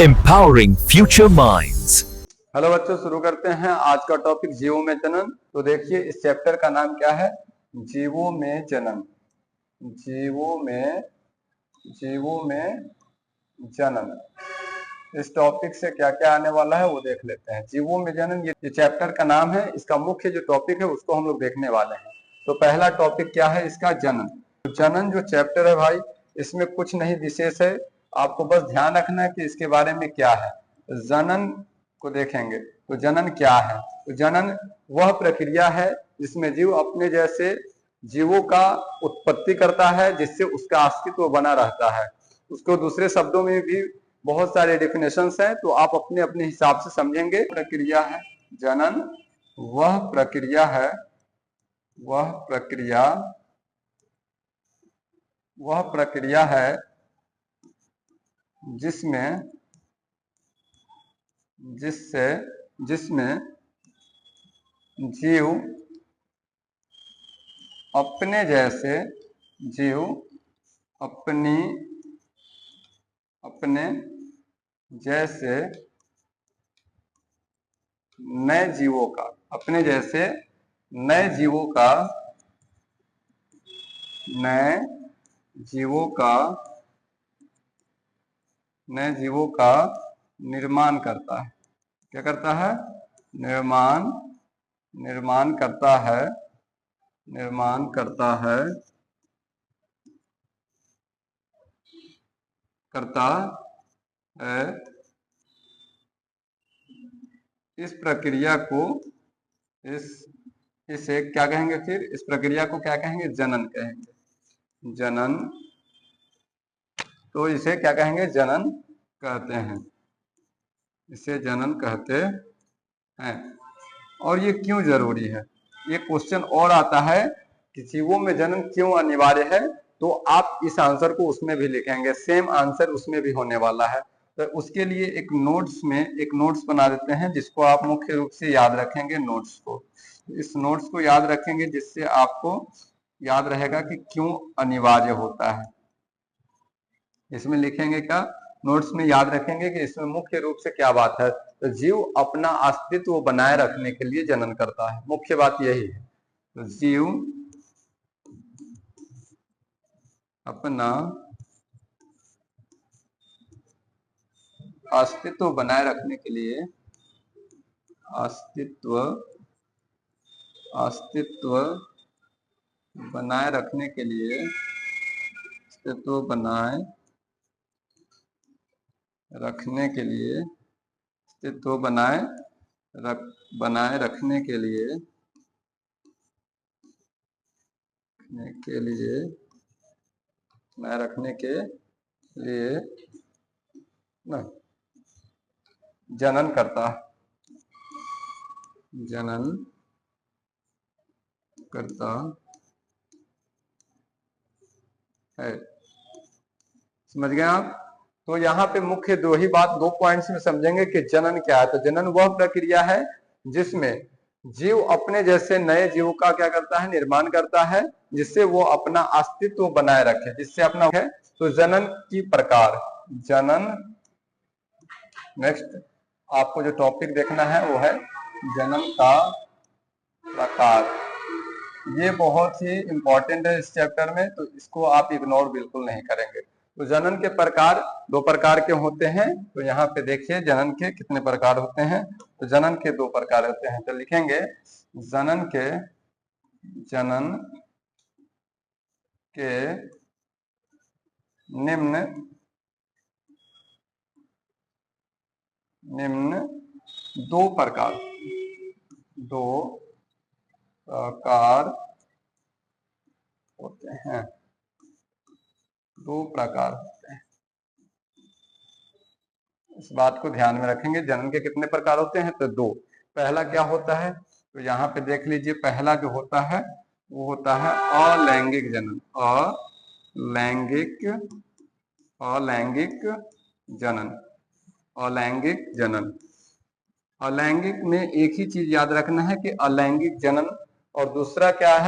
empowering future minds। Hello बच्चों, शुरू करते हैं। आज का टॉपिक जीवों में जनन। तो देखिए, इस चैप्टर का नाम क्या है? जीवों में जनन। जीवों में जनन। इस टॉपिक से क्या क्या आने वाला है वो देख लेते हैं। जीवों में जनन ये चैप्टर का नाम है। इसका मुख्य जो टॉपिक है उसको हम लोग देखने वाले हैं। तो पहला टॉपिक क्या है इसका? जनन। तो जनन जो चैप्टर है भाई, इसमें कुछ नहीं विशेष है। आपको बस ध्यान रखना है कि इसके बारे में क्या है। जनन को देखेंगे तो जनन क्या है? तो जनन वह प्रक्रिया है जिसमें जीव अपने जैसे जीवों का उत्पत्ति करता है, जिससे उसका अस्तित्व बना रहता है। उसको दूसरे शब्दों में भी बहुत सारे डेफिनेशंस हैं, तो आप अपने अपने हिसाब से समझेंगे। प्रक्रिया है जनन, वह प्रक्रिया है जिसमें जीव अपने जैसे नए जीवों का निर्माण करता है। क्या करता है? निर्माण करता है। इस प्रक्रिया को इसे क्या कहेंगे? फिर इस प्रक्रिया को क्या कहेंगे? जनन कहेंगे। जनन। तो इसे क्या कहेंगे? जनन कहते हैं। इसे जनन कहते हैं। और ये क्यों जरूरी है? ये क्वेश्चन और आता है कि जीवों में जनन क्यों अनिवार्य है। तो आप इस आंसर को उसमें भी लिखेंगे, सेम आंसर उसमें भी होने वाला है। तो उसके लिए एक नोट्स बना देते हैं, जिसको आप मुख्य रूप से याद रखेंगे। इस नोट्स को याद रखेंगे, जिससे आपको याद रहेगा कि क्यों अनिवार्य होता है। इसमें लिखेंगे क्या? नोट्स में याद रखेंगे कि इसमें मुख्य रूप से क्या बात है। तो जीव अपना अस्तित्व बनाए रखने के लिए जनन करता है। मुख्य बात यही है। तो जीव अपना अस्तित्व बनाए रखने के लिए बनाए रखने के लिए जनन करता है। समझ गए आप? तो यहाँ पे मुख्य दो पॉइंट्स में समझेंगे कि जनन क्या है। तो जनन वह प्रक्रिया है जिसमें जीव अपने जैसे नए जीव का क्या करता है? निर्माण करता है, जिससे वो अपना अस्तित्व बनाए रखे, जिससे अपना है। तो जनन की प्रकार। नेक्स्ट आपको जो टॉपिक देखना है वो है जनन का प्रकार। ये बहुत ही इंपॉर्टेंट है इस चैप्टर में, तो इसको आप इग्नोर बिल्कुल नहीं करेंगे। तो जनन के प्रकार दो प्रकार के होते हैं। तो यहाँ पे देखिए जनन के कितने प्रकार होते हैं। तो जनन के दो प्रकार होते हैं। तो लिखेंगे जनन के निम्न दो प्रकार होते हैं। इस बात को ध्यान में रखेंगे। जनन के कितने प्रकार होते हैं? तो दो। पहला क्या होता है? तो यहाँ पे देख लीजिए, पहला जो होता है वो होता है अलैंगिक जनन। अलैंगिक में एक ही चीज याद रखना है कि अलैंगिक जनन, और दूसरा क्या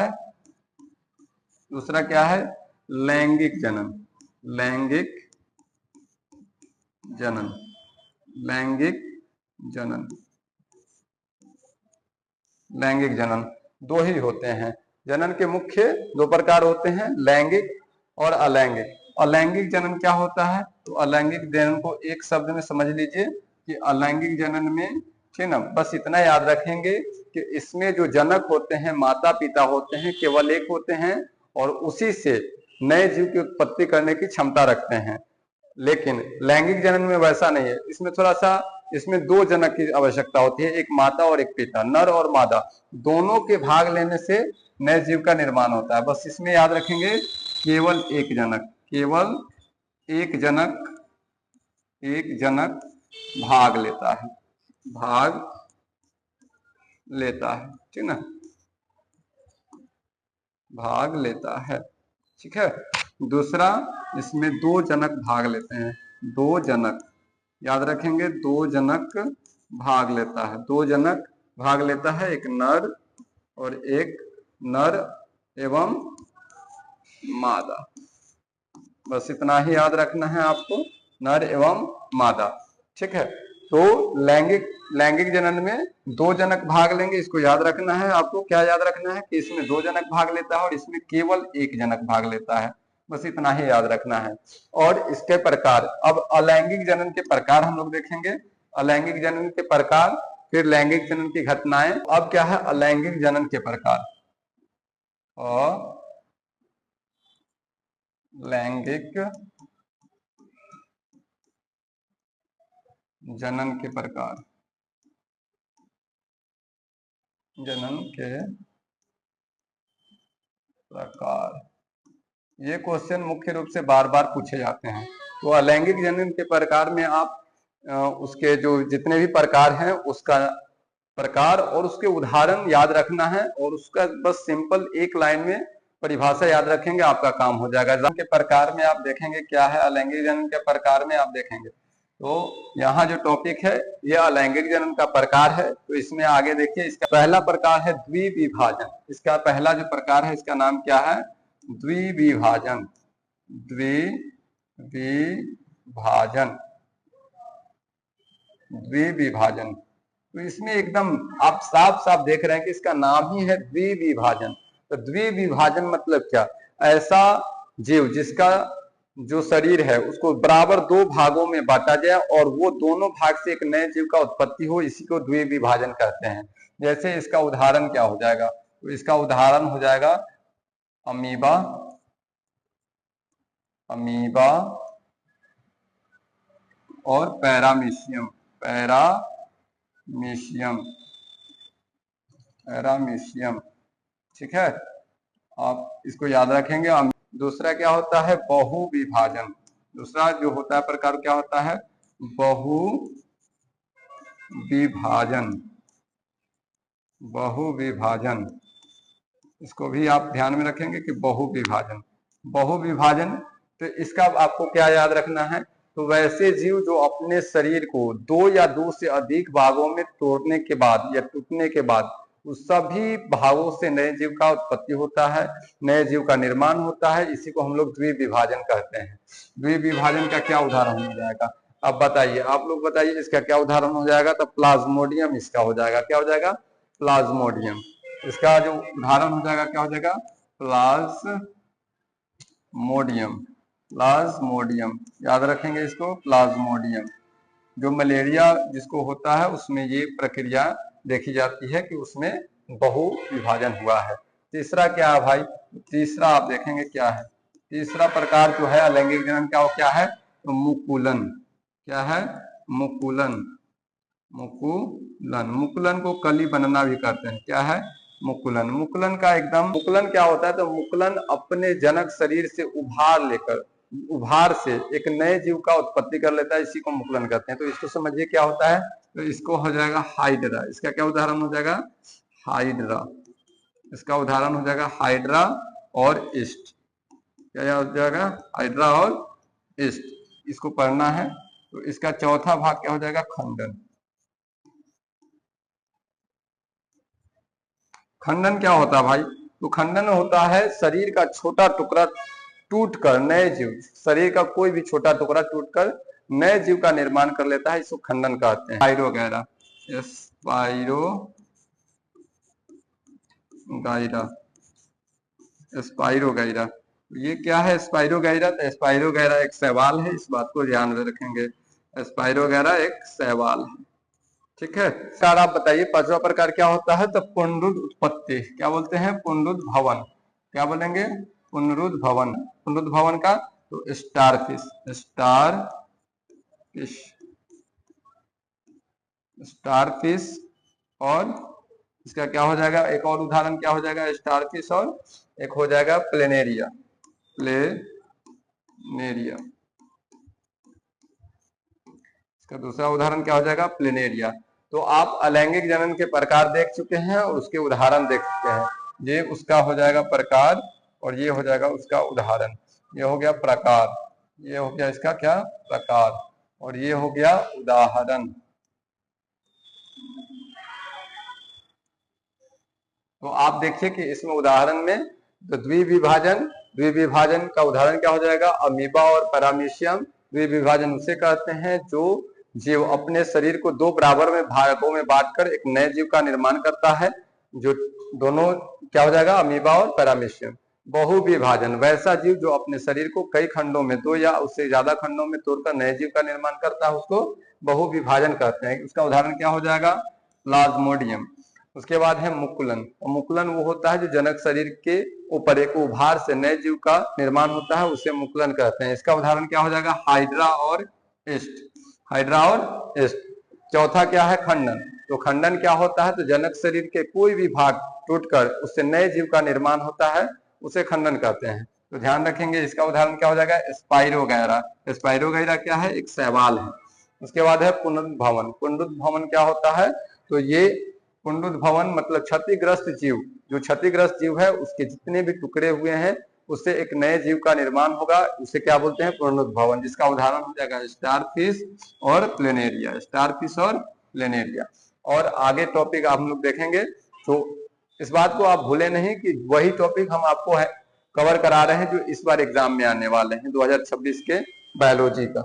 है? लैंगिक जनन। लैंगिक जनन। लैंगिक जनन दो ही होते हैं। जनन के मुख्य दो प्रकार होते हैं, लैंगिक और अलैंगिक। अलैंगिक जनन क्या होता है? तो अलैंगिक जनन को एक शब्द में समझ लीजिए कि अलैंगिक जनन में, ठीक ना, बस इतना याद रखेंगे कि इसमें जो जनक होते हैं, माता पिता होते हैं, केवल एक होते हैं और उसी से नए जीव की उत्पत्ति करने की क्षमता रखते हैं। लेकिन लैंगिक जनन में वैसा नहीं है। इसमें थोड़ा सा, इसमें दो जनक की आवश्यकता होती है, एक माता और एक पिता, नर और मादा दोनों के भाग लेने से नए जीव का निर्माण होता है। बस इसमें याद रखेंगे केवल एक जनक, केवल एक जनक, एक जनक भाग लेता है, भाग लेता है, ठीक ना, भाग लेता है, ठीक है। दूसरा, इसमें दो जनक भाग लेते हैं, दो जनक, याद रखेंगे दो जनक भाग लेता है, दो जनक भाग लेता है, एक नर और एक नर एवं मादा। बस इतना ही याद रखना है आपको, नर एवं मादा, ठीक है। तो लैंगिक जनन में दो जनक भाग लेंगे, इसको याद रखना है आपको। क्या याद रखना है कि इसमें दो जनक भाग लेता है और इसमें केवल एक जनक भाग लेता है, बस इतना ही याद रखना है। और इसके प्रकार, अब अलैंगिक जनन के प्रकार हम लोग देखेंगे, अलैंगिक जनन के प्रकार, फिर लैंगिक जनन की घटनाएं। अब क्या है अलैंगिक जनन के प्रकार और लैंगिक जनन के प्रकार, जनन के प्रकार, ये क्वेश्चन मुख्य रूप से बार बार पूछे जाते हैं। तो अलैंगिक जनन के प्रकार में आप उसके जो जितने भी प्रकार हैं उसका प्रकार और उसके उदाहरण याद रखना है और उसका बस सिंपल एक लाइन में परिभाषा याद रखेंगे, आपका काम हो जाएगा। जनन के प्रकार में आप देखेंगे क्या है, अलैंगिक जनन के प्रकार में आप देखेंगे तो यहाँ जो टॉपिक है ये अलैंगिक जनन का प्रकार है। तो इसमें आगे देखिए, इसका पहला प्रकार है द्विविभाजन। इसका पहला जो प्रकार है इसका नाम क्या है? द्विविभाजन। द्विविभाजन, द्विविभाजन। तो इसमें एकदम आप साफ साफ देख रहे हैं कि इसका नाम ही है द्विविभाजन। तो द्विविभाजन मतलब क्या? ऐसा जीव जिसका जो शरीर है उसको बराबर दो भागों में बांटा जाए और वो दोनों भाग से एक नए जीव का उत्पत्ति हो, इसी को द्विविभाजन कहते हैं। जैसे इसका उदाहरण क्या हो जाएगा? तो इसका उदाहरण हो जाएगा अमीबा, अमीबा और पैरामीशियम, पैरामीशियम, पैरामीशियम, ठीक है। आप इसको याद रखेंगे। दूसरा क्या होता है? बहुविभाजन। दूसरा जो होता है प्रकार क्या होता है? बहुविभाजन, बहुविभाजन। इसको भी आप ध्यान में रखेंगे कि बहुविभाजन, बहुविभाजन। तो इसका आपको क्या याद रखना है? तो वैसे जीव जो अपने शरीर को दो या दो से अधिक भागों में तोड़ने के बाद या टूटने के बाद उस सभी भागों से नए जीव का उत्पत्ति होता है, नए जीव का निर्माण होता है, इसी को हम लोग द्विविभाजन कहते हैं। द्विविभाजन का क्या उदाहरण हो जाएगा? अब बताइए, आप लोग बताइए इसका क्या उदाहरण हो जाएगा? तो प्लाज्मोडियम इसका हो जाएगा। क्या हो जाएगा? प्लाज्मोडियम। इसका जो उदाहरण हो जाएगा क्या हो जाएगा? प्लाज्मोडियम, प्लाज्मोडियम, याद रखेंगे इसको, प्लाज्मोडियम। जो मलेरिया जिसको होता है उसमें ये प्रक्रिया देखी जाती है कि उसमें बहुविभाजन हुआ है। तीसरा क्या है भाई? तीसरा आप देखेंगे क्या है? तीसरा प्रकार जो है अलैंगिक जनन का, वो क्या है? तो मुकुलन। क्या है? मुकुलन, मुकुलन। मुकुलन को कली बनना भी कहते हैं। क्या है? मुकुलन। मुकुलन का एकदम, मुकुलन क्या होता है? तो मुकुलन अपने जनक शरीर से उभार लेकर, उभार से एक नए जीव का उत्पत्ति कर लेता है, इसी को मुकुलन कहते हैं। तो इसको समझिए क्या होता है? तो इसको हो जाएगा हाइड्रा। इसका क्या उदाहरण हो जाएगा? हाइड्रा। इसका उदाहरण हो जाएगा हाइड्रा और ईस्ट। क्या हो जाएगा? हाइड्रा और ईस्ट। इसको पढ़ना है। तो इसका चौथा भाग क्या हो जाएगा? खंडन। खंडन क्या होता है भाई? तो खंडन होता है शरीर का छोटा टुकड़ा टूटकर नए जीव, शरीर का कोई भी छोटा टुकड़ा टूटकर नए जीव का निर्माण कर लेता है, इसको खंडन कहते हैं। स्पाइरोगैरा, स्पाइरोगैरा, ये क्या है स्पाइरोगैरा? तो स्पाइरोगैरा एक शैवाल है, इस बात को ध्यान में रखेंगे। स्पाइरोगैरा एक शैवाल है, ठीक है। सर आप बताइए पांचवा प्रकार क्या होता है? तो पुनरुद्ध उत्पत्ति, क्या बोलते हैं? पुनरुद्ध भवन, क्या बोलेंगे? पुनरुद्ध भवन। पुनरुद्ध भवन का तो स्टारफिश, स्टारफिश और इसका क्या हो जाएगा? एक और उदाहरण क्या हो जाएगा? स्टारफिश और एक हो जाएगा प्लेनेरिया, इसका दूसरा उदाहरण क्या हो जाएगा? प्लेनेरिया। तो आप अलैंगिक जनन के प्रकार देख चुके हैं और उसके उदाहरण देख चुके हैं। ये उसका हो जाएगा प्रकार और ये हो जाएगा उसका उदाहरण। ये हो गया प्रकार, ये हो गया इसका क्या? प्रकार, और ये हो गया उदाहरण। तो आप देखिए कि इसमें उदाहरण में तो द्विविभाजन का उदाहरण क्या हो जाएगा? अमीबा और पैरामीशियम। द्विविभाजन उसे कहते हैं जो जीव अपने शरीर को दो बराबर में भागों में बांटकर एक नए जीव का निर्माण करता है, जो दोनों क्या हो जाएगा? अमीबा और पैरामीशियम। बहुविभाजन, वैसा जीव जो अपने शरीर को कई खंडों में, दो या उससे ज्यादा खंडों में तोड़कर नए जीव का निर्माण करता है, उसको बहुविभाजन कहते हैं। उसका उदाहरण क्या हो जाएगा? प्लाज्मोडियम। उसके बाद है मुकुलन। मुकुलन वो होता है जो जनक शरीर के ऊपर एक उभार से नए जीव का निर्माण होता है, उसे मुकुलन कहते हैं। इसका उदाहरण क्या हो जाएगा? हाइड्रा और ईस्ट। चौथा क्या है? खंडन। तो खंडन क्या होता है? तो जनक शरीर के कोई भी भाग टूटकर उससे नए जीव का निर्माण होता है, उसे खंडन कहते हैं। तो ध्यान रखेंगे, इसका उदाहरण क्या हो जाएगा? स्पाइरोगैरा। स्पाइरोगैरा क्या है? एक शैवाल है। उसके बाद है पुनरुद्ध भवन। पुनरुद्ध भवन क्या होता है? तो ये पुनरुद्ध भवन मतलब क्षतिग्रस्त जीव, जो क्षतिग्रस्त जीव है उसके जितने भी टुकड़े हुए हैं उससे एक नए जीव का निर्माण होगा, उसे क्या बोलते हैं? पुनरुद्ध भवन। जिसका उदाहरण हो जाएगा स्टारफिश और प्लेनेरिया। और आगे टॉपिक आप लोग देखेंगे, तो इस बात को आप भूले नहीं कि वही टॉपिक हम आपको कवर करा रहे हैं जो इस बार एग्जाम में आने वाले हैं 2026 के बायोलॉजी का।